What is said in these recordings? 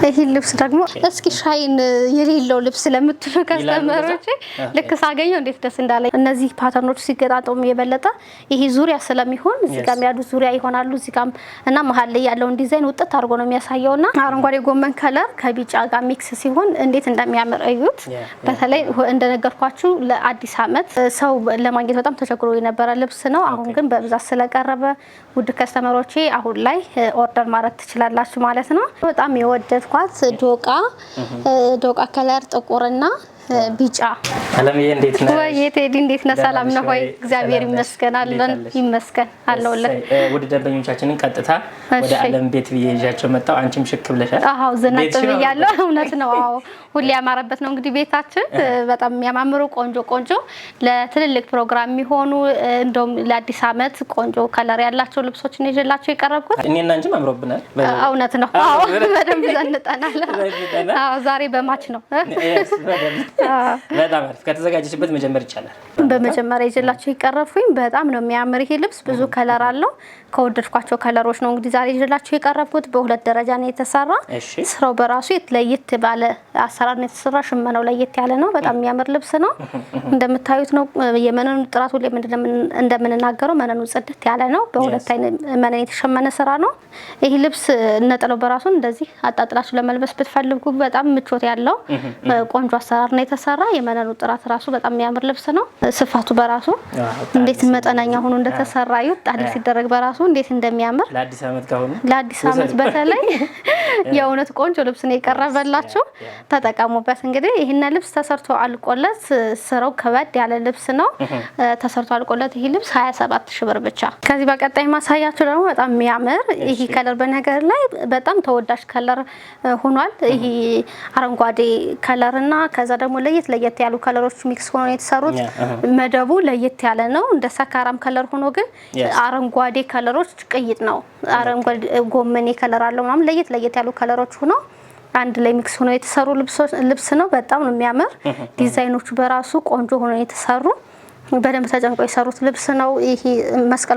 ይሄ ልብስ ደግሞ እስኪ ሻይን የሌለው ልብስ ለምትሉ ከስተመሮች ልክ ሳገኘው እንዴት ደስ እንዳለኝ እነዚህ ፓተርኖች ሲገጣጠሙ የበለጠ ይሄ ዙሪያ ስለሚሆን እዚህ ጋር ያሉ ዙሪያ ይሆናሉ እዚህ ጋር እና መሃል ላይ ያለውን ዲዛይን ውጥት አድርጎ ነው የሚያሳየውና አረንጓዴ ጎመን ከለር ከቢጫ ጋር ሚክስ ሲሆን እንዴት እንደሚያምር እዩት። በተለይ እንደነገርኳችሁ ለአዲስ አመት ሰው ለማግኘት በጣም ተቸግሮ የነበረ ልብስ ነው። አሁን ግን በብዛት ስለቀረበ ውድ ከስተመሮቼ አሁን ላይ ኦርደር ማድረግ ትችላላችሁ ማለት ነው። በጣም የወደድኳት ዶቃ ከለር ጥቁርና ቢጫ አለምዬ እንዴት ነሽ? ወይ ቴዲ እንዴት ነህ? ሰላም ነው ወይ? እግዚአብሔር ይመስገን አለን ይመስገን አለውልህ። ወደ ደንበኞቻችንን ቀጥታ ወደ አለም ቤት ይዣቸው መጣው። አንቺም ሽክ ብለሻል። አዎ ዘናጭ ብያለሁ። እውነት ነው። አዎ ሁሌ ያማረበት ነው እንግዲህ ቤታችን በጣም የሚያማምሩ ቆንጆ ለትልልቅ ፕሮግራም የሚሆኑ እንደውም ለአዲስ አመት ቆንጆ ከለር ያላቸው ልብሶችን ይዤላችሁ የቀረብኩት እኔና አንቺም አምሮብናል። እውነት ነው። አዎ በደንብ ዘንጠናል። አዎ ዛሬ በማች ነው። በጣም አሪፍ ከተዘጋጀሽበት መጀመር ይቻላል። በመጀመሪያ ይዤላችሁ የቀረብኩኝ በጣም ነው የሚያምር ይሄ ልብስ ብዙ ከለር አለው። ከወደድኳቸው ከለሮች ነው እንግዲህ ዛሬ ይዤላችሁ የቀረብኩት። በሁለት ደረጃ ነው የተሰራ። ስራው በራሱ ለየት ባለ አሰራር ነው የተሰራ። ሽመናው ለየት ያለ ነው። በጣም የሚያምር ልብስ ነው። እንደምታዩት ነው የመነኑ ጥራት ሁሌ እንደምንናገረው መነኑ ጽድት ያለ ነው። በሁለት አይነት መነን የተሸመነ ስራ ነው። ይሄ ልብስ ነጠላው በራሱ እንደዚህ አጣጥላችሁ ለመልበስ ብትፈልጉ በጣም ምቾት ያለው ቆንጆ አሰራር ነው የተሰራ። የመነኑ ጥራት ራሱ በጣም የሚያምር ልብስ ነው። ስፋቱ በራሱ እንዴት መጠነኛ ሆኖ እንደተሰራ ይሁት ጣል ሲደረግ በራሱ እንዴት እንደሚያምር ለአዲስ አመት በተለይ የእውነት ቆንጆ ልብስ ነው የቀረበላችሁ። ተጠቀሙበት። እንግዲህ ይሄን ልብስ ተሰርቶ አልቆለት ስራው ከበድ ያለ ልብስ ነው። ተሰርቶ አልቆለት ይሄ ልብስ 27000 ብር ብቻ። ከዚህ በቀጣይ ማሳያችሁ ደግሞ በጣም የሚያምር ይሄ ከለር በነገር ላይ በጣም ተወዳጅ ከለር ሆኗል። ይሄ አረንጓዴ ከለርና ከዛ ደግሞ ለየት ያሉ ከለሮች ሚክስ ሆኖ የተሰሩት መደቡ ለየት ያለ ነው። እንደ ሰካራም ከለር ሆኖ ግን አረንጓዴ ከለሮች ቅይጥ ነው። አረንጓዴ ጎመኔ ከለር አለው ማለት ለየት ያሉ ከለሮች ሆኖ አንድ ላይ ሚክስ ሆኖ የተሰሩ ልብስ ነው። በጣም ነው የሚያምር። ዲዛይኖቹ በራሱ ቆንጆ ሆኖ የተሰሩ በደንብ ተጨንቆ የሰሩት ልብስ ነው። ይሄ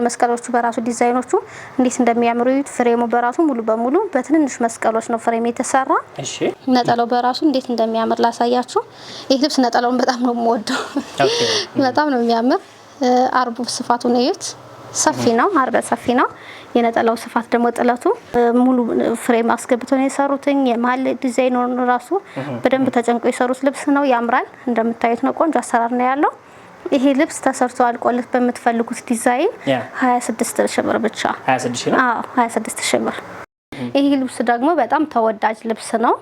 መስቀሎቹ በራሱ ዲዛይኖቹ እንዴት እንደሚያምሩ ይሁት። ፍሬሙ በራሱ ሙሉ በሙሉ በትንንሽ መስቀሎች ነው ፍሬም የተሰራ። ነጠላው በራሱ እንዴት እንደሚያምር ላሳያችሁ። ይሄ ልብስ ነጠላውን በጣም ነው የምወደው። በጣም ነው የሚያምር። አርቡ ስፋቱ ነው ይሁት። ሰፊ ነው። አርበ ሰፊ ነው። የነጠላው ስፋት ደግሞ ጥለቱ ሙሉ ፍሬም አስገብቶ ነው የሰሩትኝ። የማል ዲዛይኑን ራሱ በደንብ ተጨንቆ የሰሩት ልብስ ነው። ያምራል። እንደምታዩት ነው። ቆንጆ አሰራር ነው ያለው። ይሄ ልብስ ተሰርቶ አልቆለት በምትፈልጉት ዲዛይን 26000 ብር ብቻ። 26000 ነው? አዎ 26000 ብር። ይሄ ልብስ ደግሞ በጣም ተወዳጅ ልብስ ነው።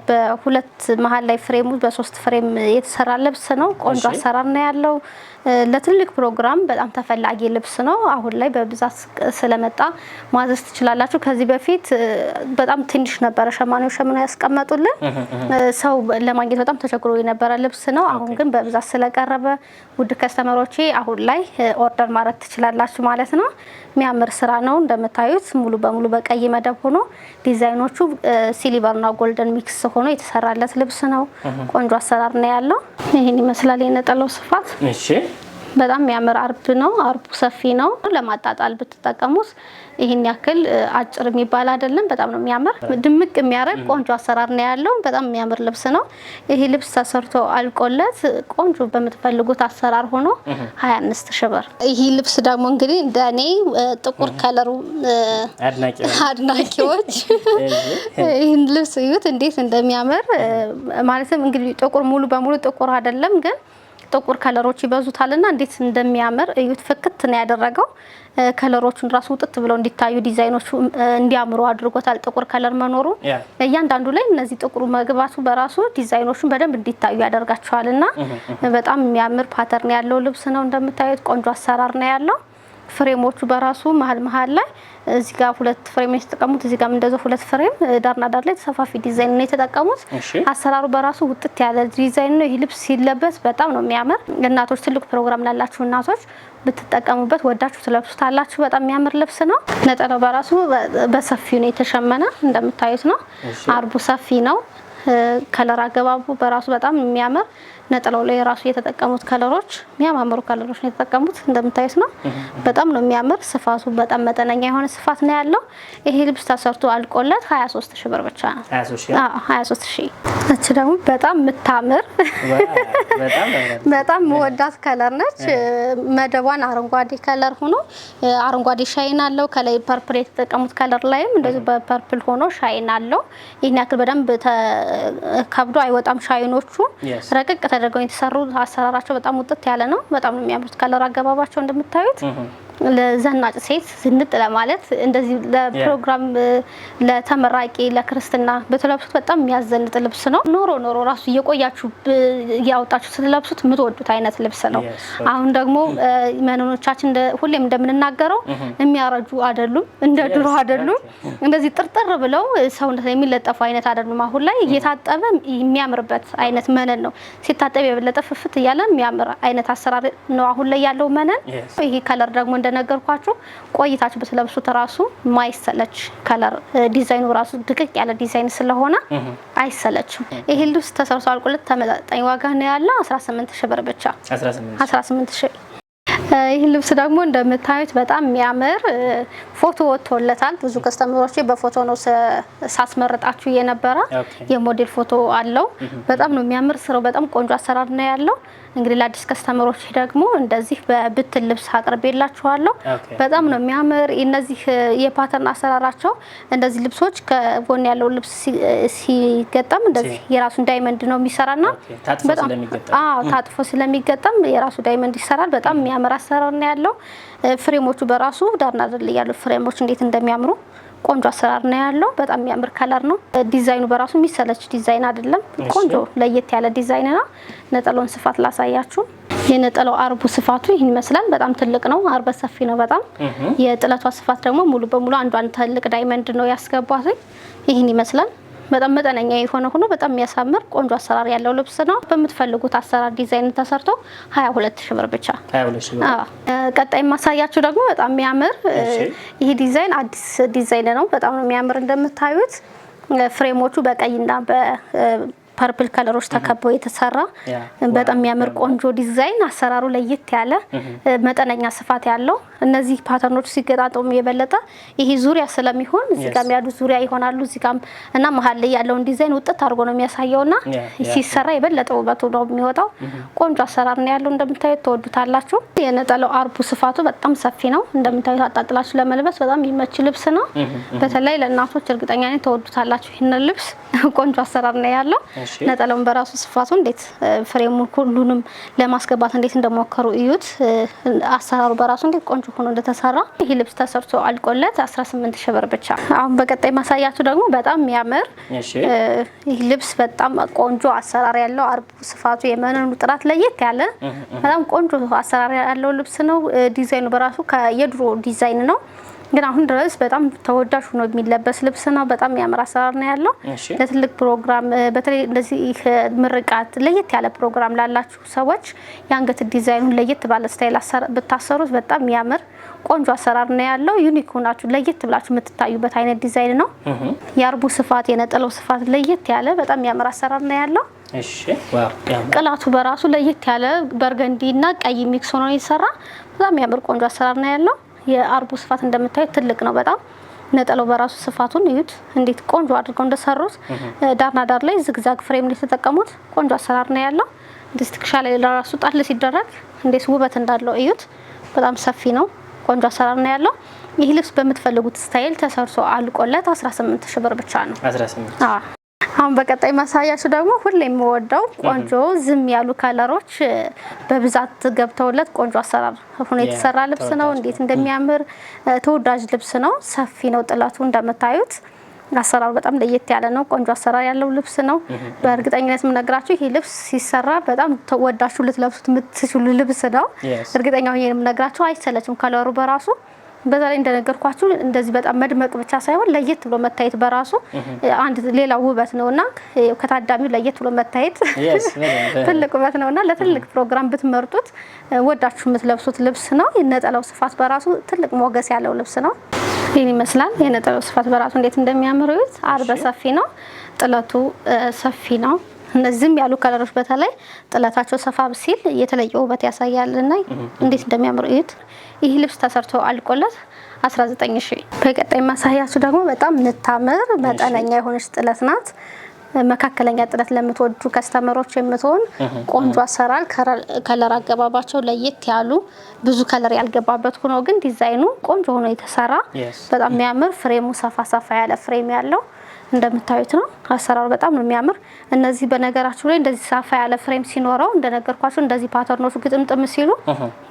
በሁለት መሃል ላይ ፍሬሙ በሶስት ፍሬም የተሰራ ልብስ ነው። ቆንጆ አሰራር ነው ያለው። ለትልቅ ፕሮግራም በጣም ተፈላጊ ልብስ ነው። አሁን ላይ በብዛት ስለመጣ ማዘዝ ትችላላችሁ። ከዚህ በፊት በጣም ትንሽ ነበረ ሸማኔው ሸምነው ያስቀመጡልን ሰው ለማግኘት በጣም ተቸግሮ የነበረ ልብስ ነው። አሁን ግን በብዛት ስለቀረበ ውድ ከስተመሮቼ አሁን ላይ ኦርደር ማድረግ ትችላላችሁ ማለት ነው። የሚያምር ስራ ነው። እንደምታዩት ሙሉ በሙሉ በቀይ መደብ ሆኖ ዲዛይኖቹ ሲልቨርና ጎልደን ሚክስ ሆኖ የተሰራለት ልብስ ነው። ቆንጆ አሰራር ነው ያለው። ይሄን ይመስላል የነጠላው ስፋት። እሺ በጣም የሚያምር አርብ ነው። አርቡ ሰፊ ነው። ለማጣጣል ብትጠቀሙት ይሄን ያክል አጭር የሚባል አይደለም። በጣም ነው የሚያምር። ድምቅ የሚያረግ ቆንጆ አሰራር ነው ያለው። በጣም የሚያምር ልብስ ነው። ይሄ ልብስ ተሰርቶ አልቆለት ቆንጆ በምትፈልጉት አሰራር ሆኖ 25000 ብር። ይሄ ልብስ ደግሞ እንግዲህ እንደኔ ጥቁር ከለሩ አድናቂዎች ይሄን ልብስ እዩት እንዴት እንደሚያምር። ማለትም እንግዲህ ጥቁር ሙሉ በሙሉ ጥቁር አይደለም ግን ጥቁር ከለሮች ይበዙታልና እንዴት እንደሚያምር እዩት። ፍክት ነው ያደረገው። ከለሮቹን ራሱ ውጥት ብለው እንዲታዩ ዲዛይኖቹ እንዲያምሩ አድርጎታል። ጥቁር ከለር መኖሩ እያንዳንዱ ላይ እነዚህ ጥቁሩ መግባቱ በራሱ ዲዛይኖቹን በደንብ እንዲታዩ ያደርጋቸዋልና በጣም የሚያምር ፓተርን ያለው ልብስ ነው። እንደምታዩት ቆንጆ አሰራር ነው ያለው። ፍሬሞቹ በራሱ መሃል ላይ እዚህ ጋር ሁለት ፍሬም የተጠቀሙት እዚህ ጋር እንደዛው ሁለት ፍሬም ዳርና ዳር ላይ ተሰፋፊ ዲዛይን ነው የተጠቀሙት። አሰራሩ በራሱ ውጥት ያለ ዲዛይን ነው። ይሄ ልብስ ሲለበስ በጣም ነው የሚያምር። እናቶች ትልቅ ፕሮግራም ላላችሁ እናቶች ብትጠቀሙበት ወዳችሁ ትለብሱታላችሁ። በጣም የሚያምር ልብስ ነው። ነጠላው በራሱ በሰፊው ነው የተሸመነ እንደምታዩት ነው። አርቡ ሰፊ ነው። ከለር አገባቡ በራሱ በጣም የሚያምር ነጠላው ላይ ራሱ የተጠቀሙት ከለሮች የሚያማምሩ ከለሮች ነው የተጠቀሙት እንደምታዩት ነው። በጣም ነው የሚያምር። ስፋቱ በጣም መጠነኛ የሆነ ስፋት ነው ያለው። ይሄ ልብስ ተሰርቶ አልቆለት 23000 ብር ብቻ ነው። 23000 እቺ ደግሞ በጣም የምታምር በጣም ወዳት ከለር ነች። መደቧን አረንጓዴ ከለር ሆኖ አረንጓዴ ሻይን አለው። ከላይ ፐርፕል የተጠቀሙት ከለር ላይም እንደዚህ በፐርፕል ሆኖ ሻይን አለው። ይሄን ያክል በደንብ ከብዶ አይወጣም። ሻይኖቹ ረቅቅ ተደርገው የተሰሩ አሰራራቸው በጣም ውጥት ያለ ነው። በጣም ነው የሚያምሩት ከለር አገባባቸው እንደምታዩት ለዘናጭ ሴት ዝንጥ ለማለት እንደዚህ ለፕሮግራም ለተመራቂ ለክርስትና በተለብሱት በጣም የሚያዘንጥ ልብስ ነው። ኖሮ ራሱ እየቆያችሁ ያወጣችሁ ስለብሱት የምትወዱት አይነት ልብስ ነው። አሁን ደግሞ መነኖቻችን ሁሌም እንደምንናገረው የሚያረጁ አይደሉም፣ እንደ ድሮ አይደሉም። እንደዚህ ጥርጥር ብለው ሰውነት ላይ የሚለጠፉ አይነት አይደሉም። አሁን ላይ እየታጠበ የሚያምርበት አይነት መነን ነው። ሲታጠብ የበለጠ ፍፍት እያለ የሚያምር አይነት አሰራር ነው አሁን ላይ ያለው መነን። ይሄ ከለር ደግሞ እንደነገርኳችሁ ቆይታችሁ በተለብሱት ራሱ ማይሰለች ከለር ዲዛይኑ ራሱ ድቅቅ ያለ ዲዛይን ስለሆነ አይሰለችም። ይሄ ልብስ ተሰርቶ አልቆለት ተመጣጣኝ ዋጋ ነው ያለው 18000 ብር ብቻ 18000። ይህ ልብስ ደግሞ እንደምታዩት በጣም የሚያምር ፎቶ ወጥቶለታል። ብዙ ከስተመሮች በፎቶ ነው ሳስመርጣችሁ የነበረ የሞዴል ፎቶ አለው። በጣም ነው የሚያምር። ስራው በጣም ቆንጆ አሰራር ነው ያለው። እንግዲህ ለአዲስ ከስተመሮች ደግሞ እንደዚህ በብትን ልብስ አቅርቤላችኋለሁ። በጣም ነው የሚያምር። እነዚህ የፓተርን አሰራራቸው እንደዚህ ልብሶች ከጎን ያለው ልብስ ሲገጠም እንደዚህ የራሱን ዳይመንድ ነው የሚሰራና በጣም ታጥፎ ስለሚገጠም የራሱ ዳይመንድ ይሰራል። በጣም የሚያምር አሰራር ነው ያለው። ፍሬሞቹ በራሱ ዳርና ዳር ያሉ ፍሬሞች እንዴት እንደሚያምሩ ቆንጆ አሰራር ነው ያለው። በጣም የሚያምር ከለር ነው። ዲዛይኑ በራሱ የሚሰለች ዲዛይን አይደለም። ቆንጆ ለየት ያለ ዲዛይን ነው። ነጠላውን ስፋት ላሳያችሁ። የነጠላው አርቡ ስፋቱ ይህን ይመስላል። በጣም ትልቅ ነው። አርበ ሰፊ ነው በጣም። የጥለቷ ስፋት ደግሞ ሙሉ በሙሉ አንዷን ትልቅ ዳይመንድ ነው ያስገባት። ይህን ይመስላል። በጣም መጠነኛ የሆነ ሆኖ በጣም የሚያሳምር ቆንጆ አሰራር ያለው ልብስ ነው። በምትፈልጉት አሰራር ዲዛይን ተሰርቶ 22000 ብር ብቻ። ቀጣይ ማሳያችሁ ደግሞ በጣም የሚያምር ይሄ ዲዛይን አዲስ ዲዛይን ነው። በጣም ነው የሚያምር። እንደምታዩት ፍሬሞቹ በቀይና ፐርፕል ከለሮች ተከበው የተሰራ በጣም የሚያምር ቆንጆ ዲዛይን። አሰራሩ ለየት ያለ መጠነኛ ስፋት ያለው እነዚህ ፓተርኖች ሲገጣጠሙ የበለጠ ይሄ ዙሪያ ስለሚሆን እዚህ ጋር ያሉ ዙሪያ ይሆናሉ እዚህ ጋር እና መሀል ላይ ያለውን ዲዛይን ውጥት አድርጎ ነው የሚያሳየውና ሲሰራ የበለጠ ውበቱ ነው የሚወጣው። ቆንጆ አሰራር ነው ያለው። እንደምታዩት ተወዱታላችሁ። የነጠላው አርቡ ስፋቱ በጣም ሰፊ ነው። እንደምታዩት አጣጥላችሁ ለመልበስ በጣም የሚመች ልብስ ነው። በተለይ ለእናቶች እርግጠኛ ነኝ ተወዱታላችሁ ይሄን ልብስ። ቆንጆ አሰራር ነው ያለው። ነጠላውን በራሱ ስፋቱ እንዴት ፍሬሙን ሁሉንም ለማስገባት እንዴት እንደሞከሩ እዩት። አሰራሩ በራሱ እንዴት ቆንጆ ሆኖ እንደተሰራ። ይሄ ልብስ ተሰርቶ አልቆለት 18000 ብር ብቻ። አሁን በቀጣይ ማሳያችሁ ደግሞ በጣም የሚያምር ይሄ ልብስ በጣም ቆንጆ አሰራር ያለው አርቡ ስፋቱ የመነኑ ጥራት ለየት ያለ በጣም ቆንጆ አሰራር ያለው ልብስ ነው። ዲዛይኑ በራሱ ከየድሮ ዲዛይን ነው ግን አሁን ድረስ በጣም ተወዳጅ ሆኖ የሚለበስ ልብስ ነው። በጣም የሚያምር አሰራር ነው ያለው። ለትልቅ ፕሮግራም በተለይ እንደዚህ ምርቃት ለየት ያለ ፕሮግራም ላላችሁ ሰዎች የአንገት ዲዛይኑን ለየት ባለ ስታይል ብታሰሩት በጣም የሚያምር ቆንጆ አሰራር ነው ያለው። ዩኒክ ሆናችሁ ለየት ብላችሁ የምትታዩበት አይነት ዲዛይን ነው። የአርቡ ስፋት የነጠላው ስፋት ለየት ያለ በጣም የሚያምር አሰራር ነው ያለው። ቅላቱ በራሱ ለየት ያለ በርገንዲና ቀይ ሚክስ ሆኖ የተሰራ በጣም የሚያምር ቆንጆ አሰራር ነው ያለው። የአርቡ ስፋት እንደምታዩት ትልቅ ነው በጣም። ነጠላው በራሱ ስፋቱን እዩት እንዴት ቆንጆ አድርገው እንደሰሩት። ዳርና ዳር ላይ ዝግዛግ ፍሬም ነው የተጠቀሙት። ቆንጆ አሰራር ነው ያለው። ዲስክሻ ላይ ለራሱ ጣል ሲደረግ እንዴት ውበት እንዳለው እዩት። በጣም ሰፊ ነው። ቆንጆ አሰራር ነው ያለው። ይህ ልብስ በምትፈልጉት ስታይል ተሰርቶ አልቆለት 18000 ብር ብቻ ነው። 18 አሁን በቀጣይ ማሳያችሁ ደግሞ ሁሌም የምወደው ቆንጆ ዝም ያሉ ከለሮች በብዛት ገብተውለት ቆንጆ አሰራር ሆኖ የተሰራ ልብስ ነው። እንዴት እንደሚያምር ተወዳጅ ልብስ ነው። ሰፊ ነው ጥለቱ እንደምታዩት። አሰራሩ በጣም ለየት ያለ ነው። ቆንጆ አሰራር ያለው ልብስ ነው። በእርግጠኝነት የምነግራችሁ ይሄ ልብስ ሲሰራ በጣም ተወዳችሁ ልትለብሱት የምትችሉ ልብስ ነው። እርግጠኛ ሆኜ የምነግራችሁ አይሰለችም ከለሩ በራሱ። በዛ ላይ እንደነገርኳችሁ እንደዚህ በጣም መድመቅ ብቻ ሳይሆን ለየት ብሎ መታየት በራሱ አንድ ሌላ ውበት ነውና ከታዳሚው ለየት ብሎ መታየት ትልቅ ውበት ነውና ለትልቅ ፕሮግራም ብትመርጡት ወዳችሁ የምትለብሱት ልብስ ነው። የነጠላው ስፋት በራሱ ትልቅ ሞገስ ያለው ልብስ ነው። ይሄን ይመስላል። የነጠላው ስፋት በራሱ እንዴት እንደሚያምር እዩት። አርበ ሰፊ ነው። ጥለቱ ሰፊ ነው። እነዚህም ያሉ ከለሮች በተለይ ጥለታቸው ሰፋ ሲል የተለየ ውበት ያሳያልና እንዴት እንደሚያምሩ እዩት። ይህ ልብስ ተሰርቶ አልቆለት 19000። በቀጣይ ማሳያችሁ ደግሞ በጣም የምታምር መጠነኛ የሆነች ጥለት ናት። መካከለኛ ጥለት ለምትወዱ ከስተመሮች የምትሆን ቆንጆ አሰራር፣ ከለር አገባባቸው ለየት ያሉ ብዙ ከለር ያልገባበት ሆኖ ግን ዲዛይኑ ቆንጆ ሆኖ የተሰራ በጣም የሚያምር ፍሬሙ ሰፋ ያለ ፍሬም ያለው እንደምታዩት ነው። አሰራሩ በጣም ነው የሚያምር። እነዚህ በነገራችሁ ላይ እንደዚህ ሰፋ ያለ ፍሬም ሲኖረው እንደነገርኳችሁ እንደዚህ ፓተርኖቹ ግጥምጥም ሲሉ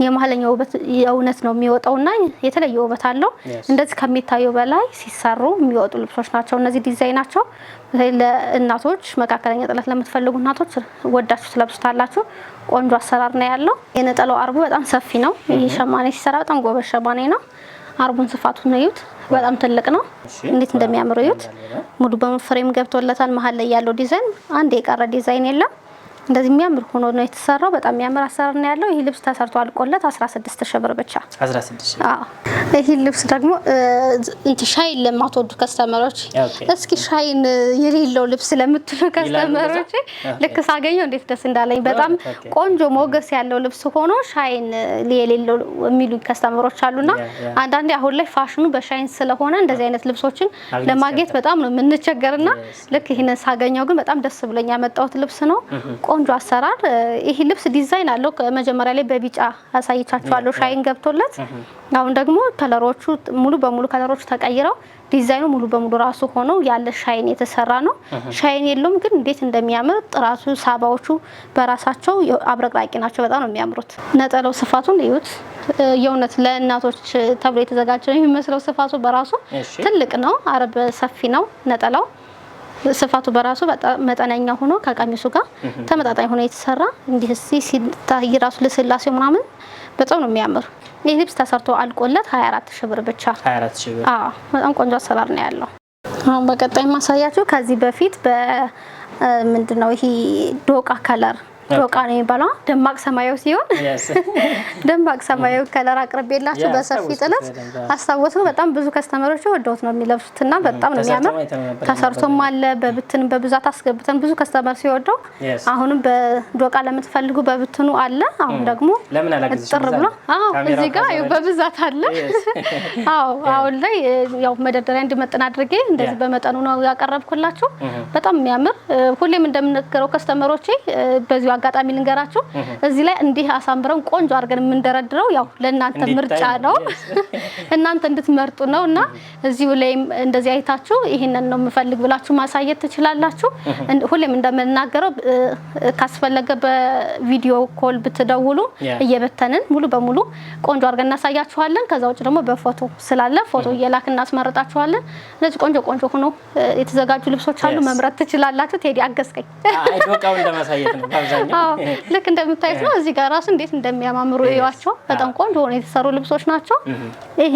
የመሀለኛው ውበት የእውነት ነው የሚወጣውና የተለየ ውበት አለው። እንደዚህ ከሚታየው በላይ ሲሰሩ የሚወጡ ልብሶች ናቸው እነዚህ ዲዛይናቸው። ለእናቶች መካከለኛ ጥለት ለምትፈልጉ እናቶች ወዳችሁ ትለብሱታላችሁ። ቆንጆ አሰራር ነው ያለው። የነጠላው አርቡ በጣም ሰፊ ነው። ይሄ ሸማኔ ሲሰራ በጣም ጎበዝ ሸማኔ ነው። አርቡን ስፋቱን እዩት፣ በጣም ትልቅ ነው። እንዴት እንደሚያምር እዩት። ሙሉ በሙሉ ፍሬም ገብቶለታል። መሀል ላይ ያለው ዲዛይን አንድ የቀረ ዲዛይን የለም። እንደዚህ የሚያምር ሆኖ ነው የተሰራው። በጣም የሚያምር አሰራር ነው ያለው። ይሄ ልብስ ተሰርቶ አልቆለት 16000 ብር ብቻ። 16000። አዎ። ይሄ ልብስ ደግሞ ሻይን ለማትወዱ ከስተመሮች እስኪ ሻይን የሌለው ልብስ ለምትሉ ከስተመሮች ልክ ሳገኘው እንዴት ደስ እንዳለኝ። በጣም ቆንጆ ሞገስ ያለው ልብስ ሆኖ ሻይን የሌለው የሚሉ ከስተመሮች አሉና አንዳንዴ አሁን ላይ ፋሽኑ በሻይን ስለሆነ እንደዚህ አይነት ልብሶችን ለማግኘት በጣም ነው የምንቸገርና ልክ ይሄንን ሳገኘው ግን በጣም ደስ ብሎኝ ያመጣሁት ልብስ ነው። ቆንጆ አሰራር። ይሄ ልብስ ዲዛይን አለው። መጀመሪያ ላይ በቢጫ አሳይቻችኋለሁ ሻይን ገብቶለት። አሁን ደግሞ ከለሮቹ ሙሉ በሙሉ ከለሮቹ ተቀይረው ዲዛይኑ ሙሉ በሙሉ ራሱ ሆኖ ያለ ሻይን የተሰራ ነው። ሻይን የለውም ግን እንዴት እንደሚያምር ጥራቱ፣ ሳባዎቹ በራሳቸው አብረቅራቂ ናቸው። በጣም ነው የሚያምሩት። ነጠላው ስፋቱን እዩት። የእውነት ለእናቶች ተብሎ የተዘጋጀ ነው የሚመስለው። ስፋቱ በራሱ ትልቅ ነው። አረብ ሰፊ ነው ነጠላው። ስፋቱ በራሱ በጣም መጠነኛ ሆኖ ከቀሚሱ ጋር ተመጣጣኝ ሆኖ የተሰራ እንዲህ ሲታይ ራሱ ለስላሴው ምናምን በጣም ነው የሚያምር። ይህ ልብስ ተሰርቶ አልቆለት 24000 ብር ብቻ። 24000 ብር። አዎ በጣም ቆንጆ አሰራር ነው ያለው። አሁን በቀጣይ ማሳያችሁ ከዚህ በፊት ምንድነው ይሄ ዶቃ ከለር ዶቃ ነው የሚባለው። ደማቅ ሰማያዊ ሲሆን ደማቅ ሰማያዊ ከለር አቅርቤላችሁ በሰፊ ጥለት አስታወስኩ። በጣም ብዙ ከስተመሮች ወደውት ነው የሚለብሱትና በጣም ነው የሚያምር። ተሰርቶም አለ በብትን በብዛት አስገብተን ብዙ ከስተመር ሲወደው አሁንም በዶቃ ለምትፈልጉ በብትኑ አለ። አሁን ደግሞ ጥር ብሎ እዚህ ጋር በብዛት አለ። አሁን ላይ ያው መደርደሪያ እንዲመጥን አድርጌ እንደዚህ በመጠኑ ነው ያቀረብኩላችሁ። በጣም የሚያምር ሁሌም እንደምንነገረው ከስተመሮቼ በዚህ አጋጣሚ ልንገራችሁ እዚህ ላይ እንዲህ አሳምረን ቆንጆ አድርገን የምንደረድረው ያው ለእናንተ ምርጫ ነው እናንተ እንድትመርጡ ነውና እዚሁ ላይ እንደዚህ አይታችሁ ይሄንን ነው የምፈልግ ብላችሁ ማሳየት ትችላላችሁ። ሁሌም እንደምንናገረው ካስፈለገ በቪዲዮ ኮል ብትደውሉ እየበተንን ሙሉ በሙሉ ቆንጆ አድርገን እናሳያችኋለን። ከዛ ውጭ ደግሞ በፎቶ ስላለ ፎቶ እየላክን እናስመርጣችኋለን። ስለዚህ ቆንጆ ሆኖ የተዘጋጁ ልብሶች አሉ፣ መምረጥ ትችላላችሁ። ቴዲ አገዝከኝ። አይ ዶቃው እንደማሳየት ነው አብዛኛው። ልክ እንደምታዩት ነው። እዚህ ጋር ራሱ እንዴት እንደሚያማምሩ እዩዋቸው። በጣም ቆንጆ ሆኖ የተሰሩ ልብሶች ናቸው። ይሄ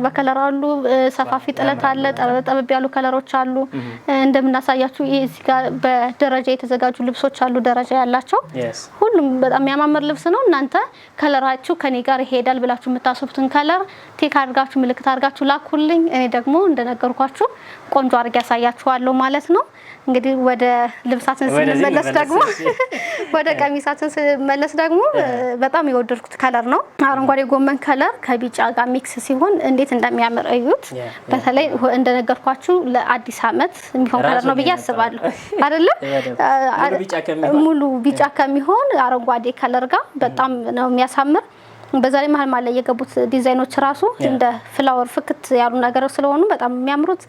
በከለር አሉ። ሰፋፊ ጥለት አለ። ጠበብ ያሉ ከለሮች አሉ። እንደምናሳያችሁ ይሄ እዚህ ጋር በደረጃ የተዘጋጁ ልብሶች አሉ፣ ደረጃ ያላቸው። ሁሉም በጣም የሚያማምር ልብስ ነው። እናንተ ከለራችሁ ከኔ ጋር ይሄዳል ብላችሁ የምታስቡትን ከለር ቴክ አድርጋችሁ ምልክት አድርጋችሁ ላኩልኝ። እኔ ደግሞ እንደነገርኳችሁ ቆንጆ አድርጌ ያሳያችኋለሁ ማለት ነው። እንግዲህ ወደ ልብሳችን ስንመለስ ደግሞ ወደ ቀሚሳችን ስንመለስ ደግሞ በጣም የወደድኩት ከለር ነው። አረንጓዴ ጎመን ከለር ከቢጫ ጋር ሚክስ ሲሆን እንዴት እንደሚያምር እዩት። በተለይ እንደነገርኳችሁ ለአዲስ ዓመት የሚሆን ከለር ነው ብዬ አስባለሁ አይደለ? ሙሉ ቢጫ ከሚሆን አረንጓዴ ከለር ጋር በጣም ነው የሚያሳምር። በዛ ላይ መሀል ላይ የገቡት ዲዛይኖች ራሱ እንደ ፍላወር ፍክት ያሉ ነገሮች ስለሆኑ በጣም የሚያምሩት።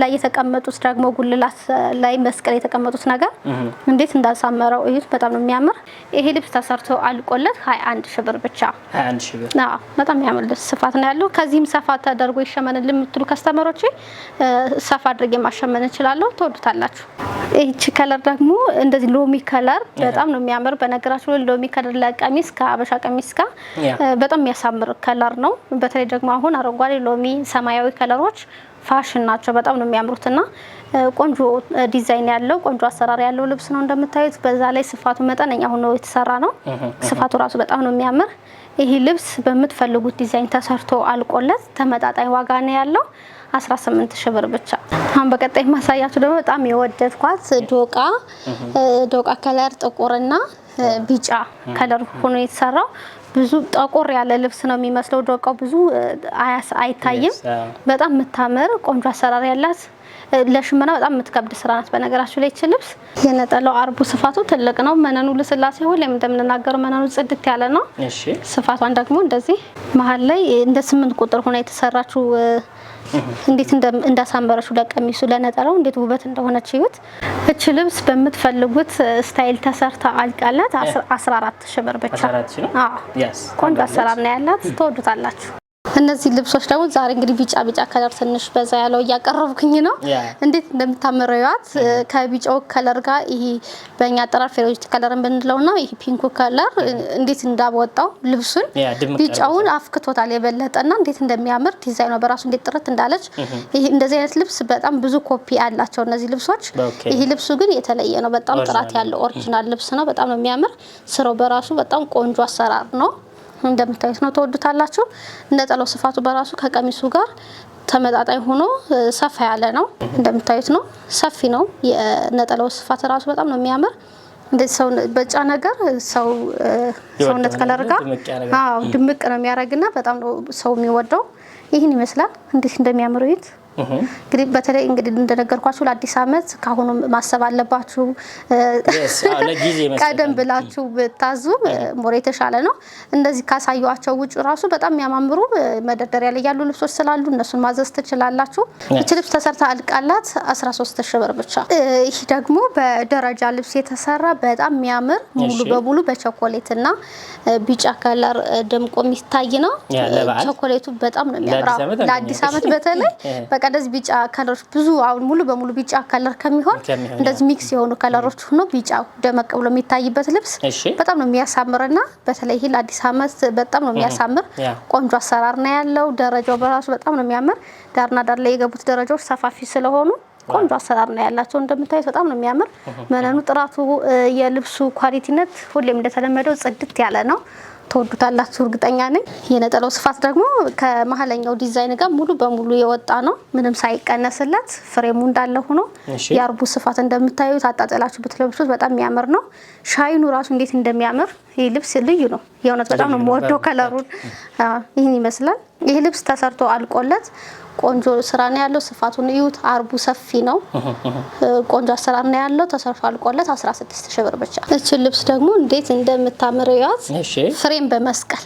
ላይ የተቀመጡት ደግሞ ጉልላት ላይ መስቀል የተቀመጡት ነገር እንዴት እንዳሳመረው እዩት። በጣም ነው የሚያምር። ይሄ ልብስ ተሰርቶ አልቆለት 21000 ብር ብቻ። 21000 ብር። አዎ በጣም የሚያምር ልብስ ስፋት ነው ያለው። ከዚህም ሰፋ ተደርጎ ይሸመንልን የምትሉ ከስተመሮች ሰፋ አድርጌ ማሸመን እንችላለሁ። ትወዱታላችሁ። እቺ ከለር ደግሞ እንደዚህ ሎሚ ከለር በጣም ነው የሚያምር። በነገራችሁ ላይ ሎሚ ከለር ለቀሚስ ከአበሻ ቀሚስ ጋር በጣም የሚያሳምር ከለር ነው። በተለይ ደግሞ አሁን አረንጓዴ፣ ሎሚ፣ ሰማያዊ ከለሮች ፋሽን ናቸው። በጣም ነው የሚያምሩትና ቆንጆ ዲዛይን ያለው ቆንጆ አሰራር ያለው ልብስ ነው እንደምታዩት። በዛ ላይ ስፋቱ መጠነኛ ሆኖ የተሰራ ነው። ስፋቱ ራሱ በጣም ነው የሚያምር። ይሄ ልብስ በምትፈልጉት ዲዛይን ተሰርቶ አልቆለት ተመጣጣኝ ዋጋ ነው ያለው 18,000 ብር ብቻ። አሁን በቀጣይ ማሳያችሁ ደግሞ በጣም የወደድኳት ዶቃ ከለር ጥቁርና ቢጫ ከለር ሆኖ የተሰራው ብዙ ጠቆር ያለ ልብስ ነው የሚመስለው። ዶቃው ብዙ አይታይም። በጣም የምታምር ቆንጆ አሰራር ያላት ለሽመና በጣም የምትከብድ ስራ ናት። በነገራችሁ ላይ ልብስ የነጠላው አርቡ ስፋቱ ትልቅ ነው። መነኑ ልስላሴ ሁሌም እንደምንናገረው መነኑ ጽድት ያለ ነው። ስፋቷን ደግሞ እንደዚህ መሀል ላይ እንደ 8 ቁጥር ሆና የተሰራችው እንዴት እንዳሳመረችው ለቀሚሱ ለነጠላው እንዴት ውበት እንደሆነች ይዩት። እቺ ልብስ በምትፈልጉት ስታይል ተሰርታ አልቃላት 14,000 ብር ብቻ። ቆንጆ አሰራር ነው ያላት። ተወዱታላችሁ። እነዚህ ልብሶች ደግሞ ዛሬ እንግዲህ ቢጫ ከለር ትንሽ በዛ ያለው እያቀረብኩኝ ነው። እንዴት እንደምታመረዩት ከቢጫው ከለር ጋር ይሄ በእኛ አጠራር ፌሮይት ከለርን ብንለውና ይሄ ፒንኩ ከለር እንዴት እንዳወጣው ልብሱን ቢጫውን አፍክቶታል የበለጠና እንዴት እንደሚያምር ዲዛይኑ በራሱ እንዴት ጥርት እንዳለች። ይሄ እንደዚህ አይነት ልብስ በጣም ብዙ ኮፒ አላቸው እነዚህ ልብሶች። ይሄ ልብሱ ግን የተለየ ነው። በጣም ጥራት ያለው ኦሪጂናል ልብስ ነው። በጣም ነው የሚያምር። ስራው በራሱ በጣም ቆንጆ አሰራር ነው። እንደምታዩት ነው። ተወዱታላችሁ። ነጠላው ስፋቱ በራሱ ከቀሚሱ ጋር ተመጣጣኝ ሆኖ ሰፋ ያለ ነው። እንደምታዩት ነው። ሰፊ ነው። የነጠላው ስፋት ራሱ በጣም ነው የሚያምር። እንደዚህ ሰው በጫ ነገር ሰውነት ከለር ጋር ድምቅ ነው የሚያደርግና በጣም ነው ሰው የሚወደው። ይህን ይመስላል። እንዴት እንደሚያምር እዩት። እንግዲህ በተለይ እንግዲህ እንደነገርኳችሁ ለአዲስ አመት ካሁኑ ማሰብ አለባችሁ። ቀደም ብላችሁ ብታዙ ሞር የተሻለ ነው። እንደዚህ ካሳዩአቸው ውጭ ራሱ በጣም የሚያማምሩ መደርደሪያ ላይ ያሉ ልብሶች ስላሉ እነሱን ማዘዝ ትችላላችሁ። እቺ ልብስ ተሰርታ አልቃላት 13,000 ብር ብቻ። ይህ ደግሞ በደረጃ ልብስ የተሰራ በጣም የሚያምር ሙሉ በሙሉ በቸኮሌትና ቢጫ ከለር ደምቆ የሚታይ ነው። ቸኮሌቱ በጣም ነው የሚያምራው ለአዲስ አመት በተለይ በቃ እንደዚህ ቢጫ ከለሮች ብዙ አሁን ሙሉ በሙሉ ቢጫ ከለር ከሚሆን እንደዚህ ሚክስ የሆኑ ከለሮች ሆኖ ቢጫው ደመቅ ብሎ የሚታይበት ልብስ በጣም ነው የሚያሳምርና በተለይ ይሄ ለአዲስ አመት በጣም ነው የሚያሳምር። ቆንጆ አሰራር ነው ያለው። ደረጃው በራሱ በጣም ነው የሚያምር። ዳርና ዳር ላይ የገቡት ደረጃዎች ሰፋፊ ስለሆኑ ቆንጆ አሰራር ነው ያላቸው። እንደምታዩት በጣም ነው የሚያምር። መነኑ፣ ጥራቱ፣ የልብሱ ኳሊቲነት ሁሌም እንደተለመደው ጽድት ያለ ነው። ተወዱታላችሁ እርግጠኛ ነኝ። የነጠላው ስፋት ደግሞ ከመሀለኛው ዲዛይን ጋር ሙሉ በሙሉ የወጣ ነው። ምንም ሳይቀነስለት ፍሬሙ እንዳለ ሆኖ የአርቡ ስፋት እንደምታዩት አጣጣላችሁ ብትለብሱት በጣም የሚያምር ነው። ሻይኑ ራሱ እንዴት እንደሚያምር ይህ ልብስ ልዩ ነው። የእውነት በጣም ነው የምወደው ከለሩን። ይህን ይመስላል። ይህ ልብስ ተሰርቶ አልቆለት ቆንጆ ስራ ነው ያለው። ስፋቱን እዩት። አርቡ ሰፊ ነው። ቆንጆ አሰራር ነው ያለው። ተሰርቶ አልቆለት 16,000 ብር ብቻ። እቺ ልብስ ደግሞ እንዴት እንደምታምር ያዝ። ፍሬም በመስቀል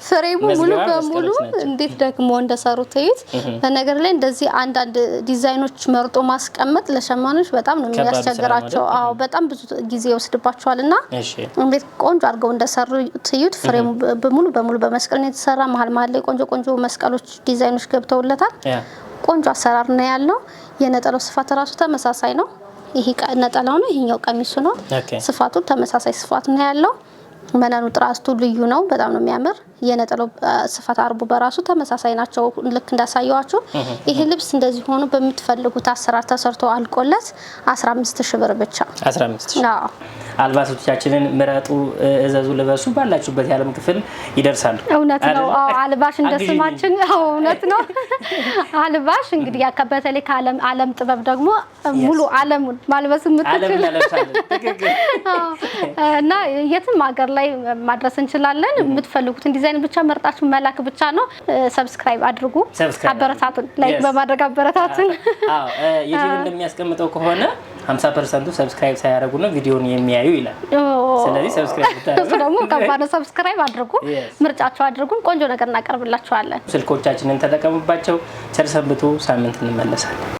ፍሬሙ ሙሉ በሙሉ እንዴት ደግሞ እንደሰሩት እዩት። በነገር ላይ እንደዚህ አንዳንድ ዲዛይኖች መርጦ ማስቀመጥ ለሸማኔዎች በጣም ነው የሚያስቸግራቸው። አዎ በጣም ብዙ ጊዜ ይወስድባቸዋልና እንዴት ቆንጆ አድርገው እንደሰሩት እዩት። ፍሬሙ ሙሉ በሙሉ በመስቀል ነው የተሰራ። መሀል ላይ ቆንጆ መስቀሎች ዲዛይኖች ገብተውለታል። ቆንጆ አሰራር ነው ያለው። የነጠላው ስፋት ራሱ ተመሳሳይ ነው። ይሄ ነጠላው ነው፣ ይሄኛው ቀሚሱ ነው። ስፋቱ ተመሳሳይ ስፋት ነው ያለው። መነኑ ጥራቱ ልዩ ነው። በጣም ነው የሚያምር። የነጠላው ስፋት አርቡ በራሱ ተመሳሳይ ናቸው ልክ እንዳሳየዋችሁ። ይሄ ልብስ እንደዚህ ሆኖ በምትፈልጉት አሰራር ተሰርቶ አልቆለት 15,000 ብር ብቻ። 15,000። አዎ አልባሶቻችንን ምረጡ፣ እዘዙ፣ ልበሱ። ባላችሁበት የዓለም ክፍል ይደርሳሉ። እውነት ነው። አዎ አልባሽ እንደስማችን አዎ እውነት ነው። አልባሽ እንግዲህ በተለይ ከዓለም ጥበብ ደግሞ ሙሉ ዓለሙን ማልበስ የምትችል እና የትም ሀገር ላይ ማድረስ እንችላለን። የምትፈልጉትን ዲዛይን ብቻ መርጣችሁ መላክ ብቻ ነው። ሰብስክራይብ አድርጉ፣ አበረታቱን፣ ላይክ በማድረግ አበረታቱን። አዎ ዩቲዩብ እንደሚያስቀምጠው ከሆነ 50% ሰብስክራይብ ሳያደርጉ ነው ቪዲዮን የሚያዩ ይላል። ስለዚህ ሰብስክራይብ ታደርጉ ደግሞ ከባድ ሰብስክራይብ አድርጉ፣ ምርጫችሁ አድርጉን። ቆንጆ ነገር እናቀርብላችኋለን። ስልኮቻችንን ተጠቀሙባቸው። ቸር ሰንብቱ። ሳምንት እንመለሳለን።